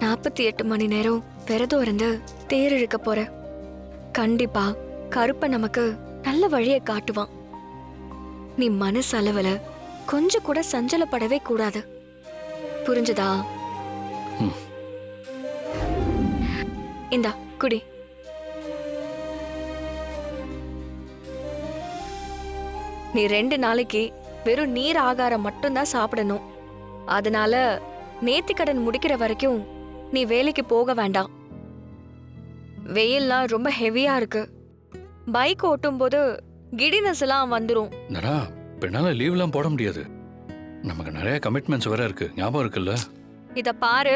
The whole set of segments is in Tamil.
48 மணி நேரம் விரதம் இருந்து தேர் இழுக்க போற. கண்டிப்பா கருப்ப நமக்கு நல்ல வழியை காட்டுவான். நீ மனசளவுல கொஞ்சம் கூட சஞ்சலப்படவே கூடாது. புரிஞ்சுதா? இந்தா குடி. நீ 2 நாளைக்கு வெறும் நீர் ஆகாரம் மட்டும்தான் சாப்பிடணும். அதனால நேர்த்திக்கடன் முடிக்கிற வரைக்கும் நீ வேலைக்கு போக வேண்டாம். வெயில்லாம் ரொம்ப ஹெவியா இருக்கு. பைக் ஓட்டும் போது கிடினஸ் எல்லாம் வந்துரும். என்னால லீவ்லாம் போட முடியாது. நமக்கு நிறைய கமிட்மெண்ட்ஸ் வேற இருக்கு. ஞாபகம் இருக்குல்ல? இத பாரு,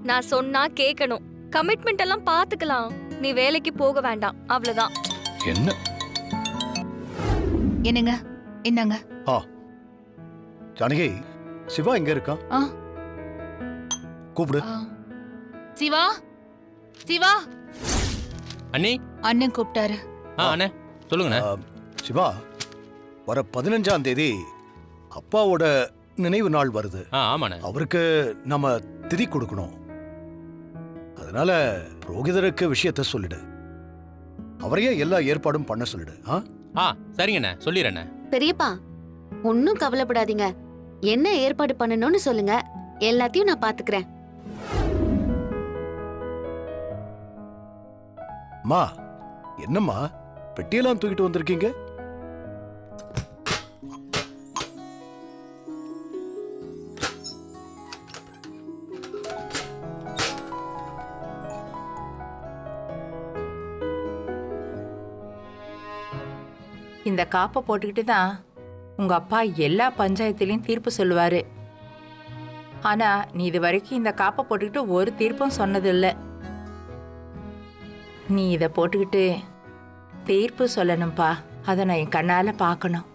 நான் சொன்னா கேட்கணும். கமிட்மெண்ட் எல்லாம் பாத்துக்கலாம். நீ வேலைக்கு போக வேண்டாம், அவ்வளவுதான். என்ன? என்னங்க, என்னங்க? ஜானகி, சிவா எங்க இருக்கா? கூப்பிடு. சிவா, சிவா. அண்ணி, அண்ணன் கூப்பிட்டாரு. அண்ணே சொல்லுங்க. சிவா, வர 15ஆம் தேதி அப்பாவோட நினைவு நாள் வருது. ஆமாண்ணே. அவருக்கு நம்ம திதி கொடுக்கணும். அதனால புரோகிதருக்கு விஷயத்த சொல்லிடு. அவரையே எல்லா ஏற்பாடும் பண்ண சொல்லிடு. சரிங்கண்ணே, சொல்லிடுறேண்ணே. பெரியப்பா, ஒன்னும் கவலைப்படாதீங்க. என்ன ஏற்பாடு பண்ணணும்னு சொல்லுங்க, எல்லாத்தையும் நான் பாத்துக்கிறேன். மா, என்னம்மா பெட்டியெல்லாம் தூக்கிட்டு வந்திருக்கீங்க? இந்த காப்பை போட்டுக்கிட்டு தான் உங்க அப்பா எல்லா பஞ்சாயத்துலயும் தீர்ப்பு சொல்லுவாரு. ஆனா நீ இது வரைக்கும் இந்த காப்பை போட்டுக்கிட்டு ஒரு தீர்ப்பும் சொன்னதில்லை. நீ இதை போட்டுக்கிட்டு தீர்ப்பு சொல்லணும்பா. அதை நான் என் கண்ணால பார்க்கணும்.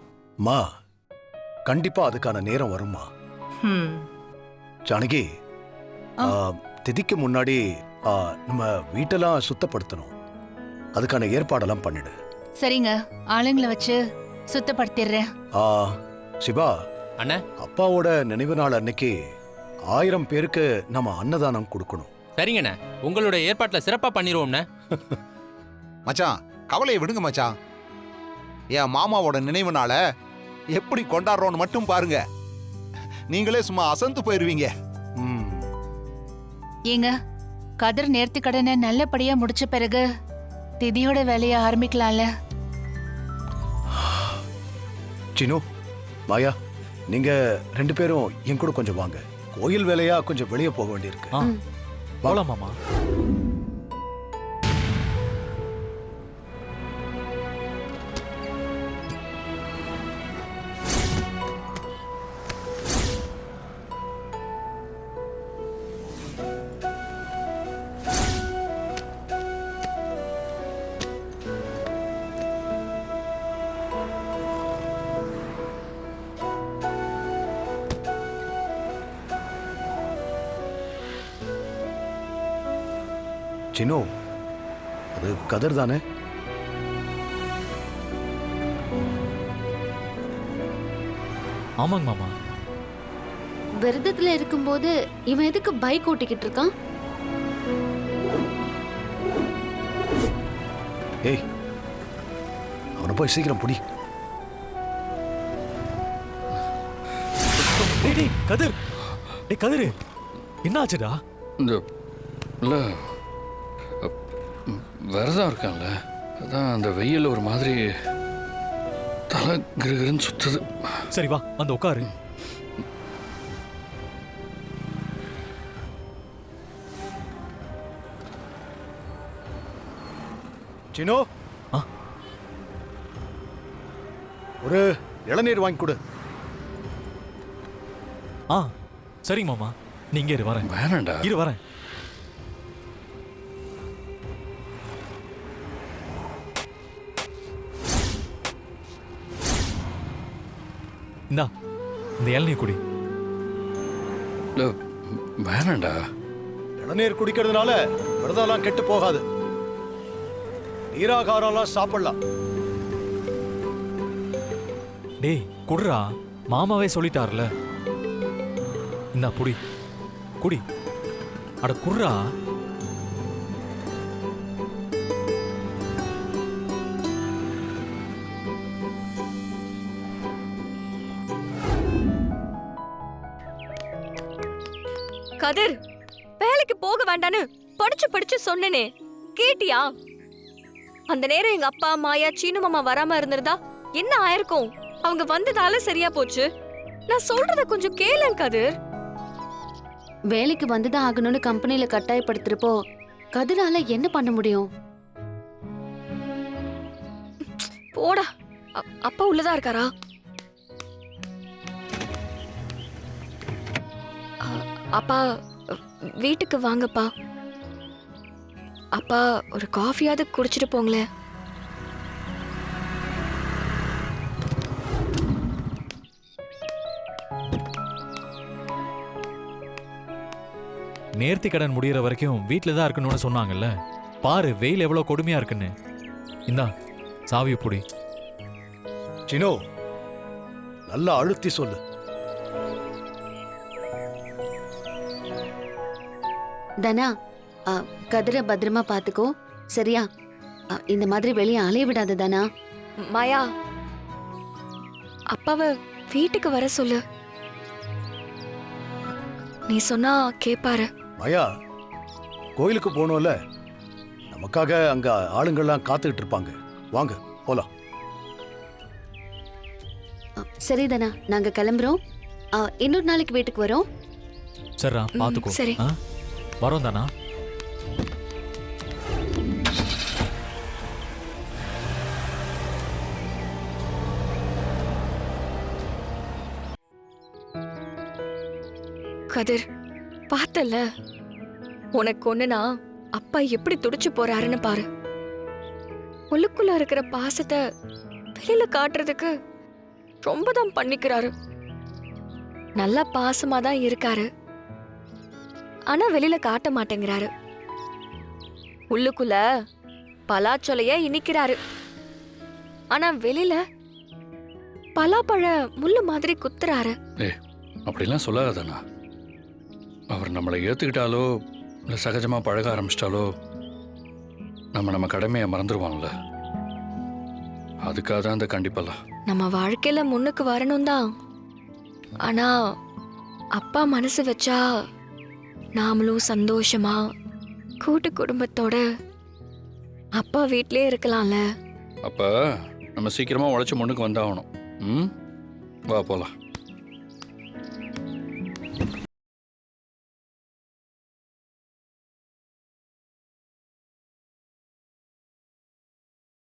மா, கண்டிப்பா அதுக்கான நேரம் வருமா? ஜானகி, திதிக்கு முன்னாடி நம்ம வீட்டெல்லாம் சுத்தப்படுத்தணும். அதுக்கான ஏற்பாடெல்லாம் பண்ணிடு. சரிங்க, ஆளுங்களை வச்சு சுத்தப்படுத்திடுறேன். சிவா அண்ணா, அப்பாவோட நினைவு நாள் அன்னைக்கு 1000 பேருக்கு நம்ம அன்னதானம் கொடுக்கணும். சரிங்கண்ணே, உங்களோட ஏற்பாட்டில் சிறப்பா பண்ணிடுவோம்ண்ணே. மச்சான், கவலையை விடுங்க மச்சான். என் மாமாவோட நினைவு நாள எப்படி கொண்டாடுறோன்னு மட்டும் பாருங்க. நீங்களே சும்மா அசந்து போயிருவீங்க. ஏங்க, கதிர் நேர்த்தி கடனை நல்லபடியா முடிச்ச பிறகு திதியோட வேலையை ஆரம்பிக்கலாம்ல? சினு, மாயா, நீங்க 2 பேரும் என் கூட கொஞ்சம் வாங்க. கோயில் வேலையா கொஞ்சம் வெளியே போக வேண்டியிருக்கு. போலாம் மாமா. சினு, அது கதிர் தானே? ஆமாங்க மாமா. விரதத்துல இருக்கும்போது இவன் எதுக்கு பைக் ஓட்டிக்கிட்டு இருக்கான்? ஏய், அவனை போய் சீக்கிரம் புடி. கதிர், கதிர், என்ன ஆச்சுடா? இல்ல, விரதம் இருக்கான்ல, அதான் அந்த வெயில் ஒரு மாதிரி தலை கிருகிருன்னு சுத்துது. சரி வா, வந்து உட்காரு. சினோ, ஒரு இளநீர் வாங்கி கொடு. சரிங்க மாமா, நீங்க இரு, வரேன். வேணாண்டா, இரு வரேன். இந்தா, இந்த இளநீர் குடி. வேணாண்டா. இளநீர் குடிக்கிறதுனால விரதம்லாம் கெட்டு போகாது. நீராகாரம்லாம் சாப்பிடலாம். டேய் குடுறா, மாமாவே சொல்லிட்டார்ல. இந்தா புடி, குடி. அட குர்ரா. கதிர், வேலைக்கு போக வேண்டான்னு படிச்சு படிச்சு சொன்னேனே, கேட்டியா? அந்த நேரம் எங்க அப்பா மாயா சீனு மாமா வராம இருந்திருந்தா என்ன ஆயிருக்கும்? அவங்க வந்ததால சரியா போச்சு. நான் சொல்றத கொஞ்சம் கேளேன் கதிர். வேலைக்கு வந்துதான் ஆகணும்னு கம்பெனில கட்டாயப்படுத்துறப்போ கதிரால என்ன பண்ண முடியும்? போடா. அப்பா உள்ளதா இருக்காரா? அப்பா வீட்டுக்கு வாங்கப்பா. அப்பா ஒரு காஃபியாவது குடிச்சிட்டு போங்களேன். நேர்த்தி கடன் முடியற வரைக்கும் வீட்டில் தான் இருக்கணும்னு சொன்னாங்கல்ல. பாரு வெயில் எவ்வளோ கொடுமையா இருக்குன்னு. இந்தா சாவியை புடி. சினோ, நல்லா அழுத்தி சொல்லு. தனா, கதிரை பத்திரமா பாத்துக்கோ, சரியா? இந்த மாதிரி வெளியே அலைய விடாத தனா. மாயா, அப்பாவை வீட்டுக்கு வர சொல்லு. நீ சொன்னா கேப்பாரு. மாயா, கோயிலுக்கு போனோம்ல, நமக்காக அங்க ஆளுங்கள்லாம் காத்துக்கிட்டு இருப்பாங்க. வாங்க போலாம். சரி தனா, நாங்க கிளம்புறோம். இன்னொரு நாளைக்கு வீட்டுக்கு வரோம். சரிடா, பார்த்துக்கோ. சரி. வரோம் தானா? கதிர், பார்த்தல, உனக்கு ஒண்ணுனா அப்பா எப்படி துடிச்சு போறாருன்னு பாரு. உள்ளுக்குள்ள இருக்கிற பாசத்தை வெளியில காட்டுறதுக்கு ரொம்ப தான் பண்ணிக்கிறாரு. நல்லா பாசமா தான் இருக்காரு, ஆனா வெளியில காட்ட மாட்டேங்கிறாரு. உள்ளுக்குள்ள பலாச்சொலைய இனிக்கிறாரு, ஆனா வெளியில பலாப்பழ முள்ளு மாதிரி குத்துறாரு. அப்படிலாம் சொல்லாதண்ணா. அவர் நம்மளை ஏற்றுக்கிட்டாலோ இல்லை சகஜமாக பழக ஆரம்பிச்சிட்டாலோ நம்ம கடமையை மறந்துடுவாங்கல்ல. அதுக்காக தான் இந்த கண்டிப்பெல்லாம். நம்ம வாழ்க்கையில முன்னுக்கு வரணும் தான், ஆனா அப்பா மனசு வச்சா நாமளும் சந்தோஷமா கூட்டு குடும்பத்தோட அப்பா வீட்லயே இருக்கலாம்ல. அப்போ நம்ம சீக்கிரமாக உழைச்சி முன்னுக்கு வந்தாகணும். ம், வா போகலாம்.